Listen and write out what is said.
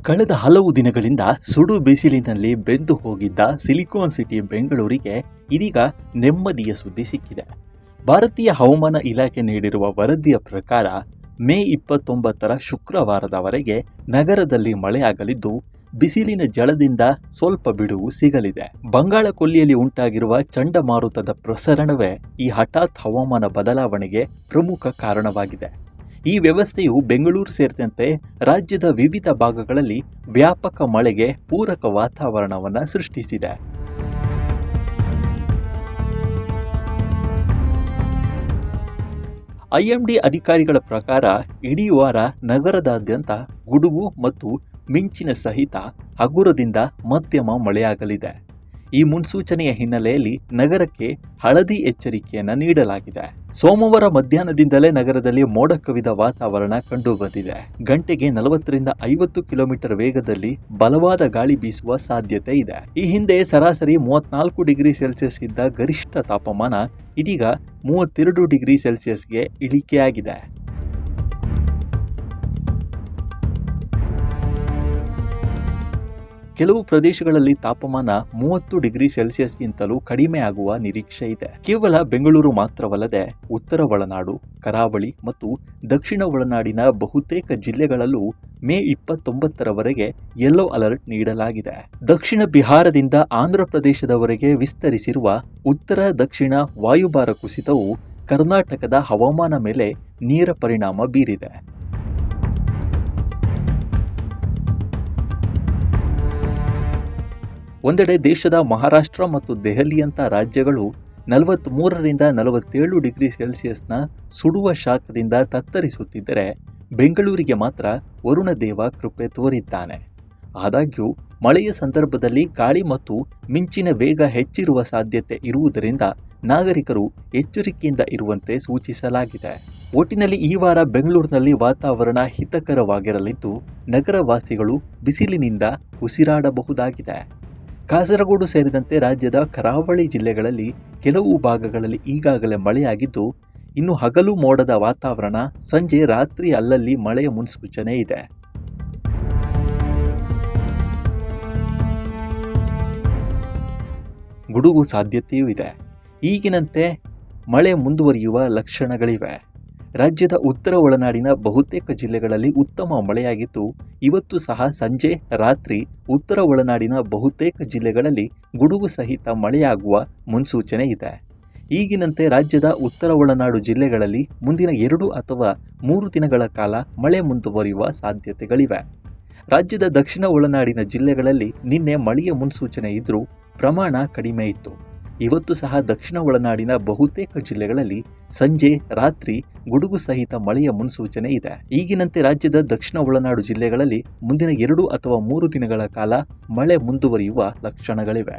ಕಳೆದ ಹಲವು ದಿನಗಳಿಂದ ಸುಡು ಬಿಸಿಲಿನಲ್ಲಿ ಬೆಂದು ಹೋಗಿದ್ದ ಸಿಲಿಕಾನ್ ಸಿಟಿ ಬೆಂಗಳೂರಿಗೆ ಇದೀಗ ನೆಮ್ಮದಿಯ ಸುದ್ದಿ ಸಿಕ್ಕಿದೆ. ಭಾರತೀಯ ಹವಾಮಾನ ಇಲಾಖೆ ನೀಡಿರುವ ವರದಿಯ ಪ್ರಕಾರ ಮೇ 29ರ ಶುಕ್ರವಾರದವರೆಗೆ ನಗರದಲ್ಲಿ ಮಳೆಯಾಗಲಿದ್ದು, ಬಿಸಿಲಿನ ಝಳದಿಂದ ಸ್ವಲ್ಪ ಬಿಡುವು ಸಿಗಲಿದೆ. ಬಂಗಾಳ ಕೊಲ್ಲಿಯಲ್ಲಿ ಉಂಟಾಗಿರುವ ಚಂಡಮಾರುತದ ಪ್ರಸರಣವೇ ಈ ಹಠಾತ್ ಹವಾಮಾನ ಬದಲಾವಣೆಗೆ ಪ್ರಮುಖ ಕಾರಣವಾಗಿದೆ. ಈ ವ್ಯವಸ್ಥೆಯು ಬೆಂಗಳೂರು ಸೇರಿದಂತೆ ರಾಜ್ಯದ ವಿವಿಧ ಭಾಗಗಳಲ್ಲಿ ವ್ಯಾಪಕ ಮಳೆಗೆ ಪೂರಕ ವಾತಾವರಣವನ್ನು ಸೃಷ್ಟಿಸಿದೆ. ಐಎಂಡಿ ಅಧಿಕಾರಿಗಳ ಪ್ರಕಾರ ಇಡೀ ವಾರ ನಗರದಾದ್ಯಂತ ಗುಡುಗು ಮತ್ತು ಮಿಂಚಿನ ಸಹಿತ ಹಗುರದಿಂದ ಮಧ್ಯಮ ಮಳೆಯಾಗಲಿದೆ. ಈ ಮುನ್ಸೂಚನೆಯ ಹಿನ್ನೆಲೆಯಲ್ಲಿ ನಗರಕ್ಕೆ ಹಳದಿ ಎಚ್ಚರಿಕೆಯನ್ನು ನೀಡಲಾಗಿದೆ. ಸೋಮವಾರ ಮಧ್ಯಾಹ್ನದಿಂದಲೇ ನಗರದಲ್ಲಿ ಮೋಡ ಕವಿದ ವಾತಾವರಣ ಕಂಡುಬಂದಿದೆ. ಗಂಟೆಗೆ 40ರಿಂದ 50 ಕಿಲೋಮೀಟರ್ ವೇಗದಲ್ಲಿ ಬಲವಾದ ಗಾಳಿ ಬೀಸುವ ಸಾಧ್ಯತೆ ಇದೆ. ಈ ಹಿಂದೆ ಸರಾಸರಿ 34 ಡಿಗ್ರಿ ಸೆಲ್ಸಿಯಸ್ ಇದ್ದ ಗರಿಷ್ಠ ತಾಪಮಾನ ಇದೀಗ 32 ಡಿಗ್ರಿ ಸೆಲ್ಸಿಯಸ್ಗೆ ಇಳಿಕೆಯಾಗಿದೆ. ಕೆಲವು ಪ್ರದೇಶಗಳಲ್ಲಿ ತಾಪಮಾನ 30 ಡಿಗ್ರಿ ಸೆಲ್ಸಿಯಸ್ಗಿಂತಲೂ ಕಡಿಮೆ ಆಗುವ ನಿರೀಕ್ಷೆ ಇದೆ. ಕೇವಲ ಬೆಂಗಳೂರು ಮಾತ್ರವಲ್ಲದೆ ಉತ್ತರ ಒಳನಾಡು, ಕರಾವಳಿ ಮತ್ತು ದಕ್ಷಿಣ ಒಳನಾಡಿನ ಬಹುತೇಕ ಜಿಲ್ಲೆಗಳಲ್ಲೂ ಮೇ 29ರವರೆಗೆ ಯೆಲ್ಲೋ ಅಲರ್ಟ್ ನೀಡಲಾಗಿದೆ. ದಕ್ಷಿಣ ಬಿಹಾರದಿಂದ ಆಂಧ್ರ ಪ್ರದೇಶದವರೆಗೆ ವಿಸ್ತರಿಸಿರುವ ಉತ್ತರ ದಕ್ಷಿಣ ವಾಯುಭಾರ ಕುಸಿತವು ಕರ್ನಾಟಕದ ಹವಾಮಾನ ಮೇಲೆ ನೇರ ಪರಿಣಾಮ ಬೀರಿದೆ. ಒಂದೆಡೆ ದೇಶದ ಮಹಾರಾಷ್ಟ್ರ ಮತ್ತು ದೆಹಲಿಯಂಥ ರಾಜ್ಯಗಳು 43ರಿಂದ 47 ಡಿಗ್ರಿ ಸೆಲ್ಸಿಯಸ್ನ ಸುಡುವ ಶಾಖದಿಂದ ತತ್ತರಿಸುತ್ತಿದ್ದರೆ, ಬೆಂಗಳೂರಿಗೆ ಮಾತ್ರ ವರುಣದೇವ ಕೃಪೆ ತೋರಿದ್ದಾನೆ. ಆದಾಗ್ಯೂ ಮಳೆಯ ಸಂದರ್ಭದಲ್ಲಿ ಗಾಳಿ ಮತ್ತು ಮಿಂಚಿನ ವೇಗ ಹೆಚ್ಚಿರುವ ಸಾಧ್ಯತೆ ಇರುವುದರಿಂದ ನಾಗರಿಕರು ಎಚ್ಚರಿಕೆಯಿಂದ ಇರುವಂತೆ ಸೂಚಿಸಲಾಗಿದೆ. ಒಟ್ಟಿನಲ್ಲಿ ಈ ವಾರ ಬೆಂಗಳೂರಿನಲ್ಲಿ ವಾತಾವರಣ ಹಿತಕರವಾಗಿರಲಿದ್ದು, ನಗರವಾಸಿಗಳು ಬಿಸಿಲಿನಿಂದ ಉಸಿರಾಡಬಹುದಾಗಿದೆ. ಕಾಸರಗೋಡು ಸೇರಿದಂತೆ ರಾಜ್ಯದ ಕರಾವಳಿ ಜಿಲ್ಲೆಗಳಲ್ಲಿ ಕೆಲವು ಭಾಗಗಳಲ್ಲಿ ಈಗಾಗಲೇ ಮಳೆಯಾಗಿದ್ದು, ಇನ್ನು ಹಗಲು ಮೋಡದ ವಾತಾವರಣ, ಸಂಜೆ ರಾತ್ರಿ ಅಲ್ಲಲ್ಲಿ ಮಳೆಯ ಮುನ್ಸೂಚನೆ ಇದೆ. ಗುಡುಗು ಸಾಧ್ಯತೆಯೂ ಇದೆ. ಈಗಿನಂತೆ ಮಳೆ ಮುಂದುವರಿಯುವ ಲಕ್ಷಣಗಳಿವೆ. ರಾಜ್ಯದ ಉತ್ತರ ಒಳನಾಡಿನ ಬಹುತೇಕ ಜಿಲ್ಲೆಗಳಲ್ಲಿ ಉತ್ತಮ ಮಳೆಯಾಗಿದ್ದು, ಇವತ್ತು ಸಹ ಸಂಜೆ ರಾತ್ರಿ ಉತ್ತರ ಒಳನಾಡಿನ ಬಹುತೇಕ ಜಿಲ್ಲೆಗಳಲ್ಲಿ ಗುಡುಗು ಸಹಿತ ಮಳೆಯಾಗುವ ಮುನ್ಸೂಚನೆ ಇದೆ. ಈಗಿನಂತೆ ರಾಜ್ಯದ ಉತ್ತರ ಒಳನಾಡು ಜಿಲ್ಲೆಗಳಲ್ಲಿ ಮುಂದಿನ 2 ಅಥವಾ 3 ದಿನಗಳ ಕಾಲ ಮಳೆ ಮುಂದುವರಿಯುವ ಸಾಧ್ಯತೆಗಳಿವೆ. ರಾಜ್ಯದ ದಕ್ಷಿಣ ಒಳನಾಡಿನ ಜಿಲ್ಲೆಗಳಲ್ಲಿ ನಿನ್ನೆ ಮಳೆಯ ಮುನ್ಸೂಚನೆ ಇದ್ದರೂ ಪ್ರಮಾಣ ಕಡಿಮೆ ಇತ್ತು. ಇವತ್ತು ಸಹ ದಕ್ಷಿಣ ಒಳನಾಡಿನ ಬಹುತೇಕ ಜಿಲ್ಲೆಗಳಲ್ಲಿ ಸಂಜೆ ರಾತ್ರಿ ಗುಡುಗು ಸಹಿತ ಮಳೆಯ ಮುನ್ಸೂಚನೆ ಇದೆ. ಈಗಿನಂತೆ ರಾಜ್ಯದ ದಕ್ಷಿಣ ಒಳನಾಡು ಜಿಲ್ಲೆಗಳಲ್ಲಿ ಮುಂದಿನ 2 ಅಥವಾ 3 ದಿನಗಳ ಕಾಲ ಮಳೆ ಮುಂದುವರಿಯುವ ಲಕ್ಷಣಗಳಿವೆ.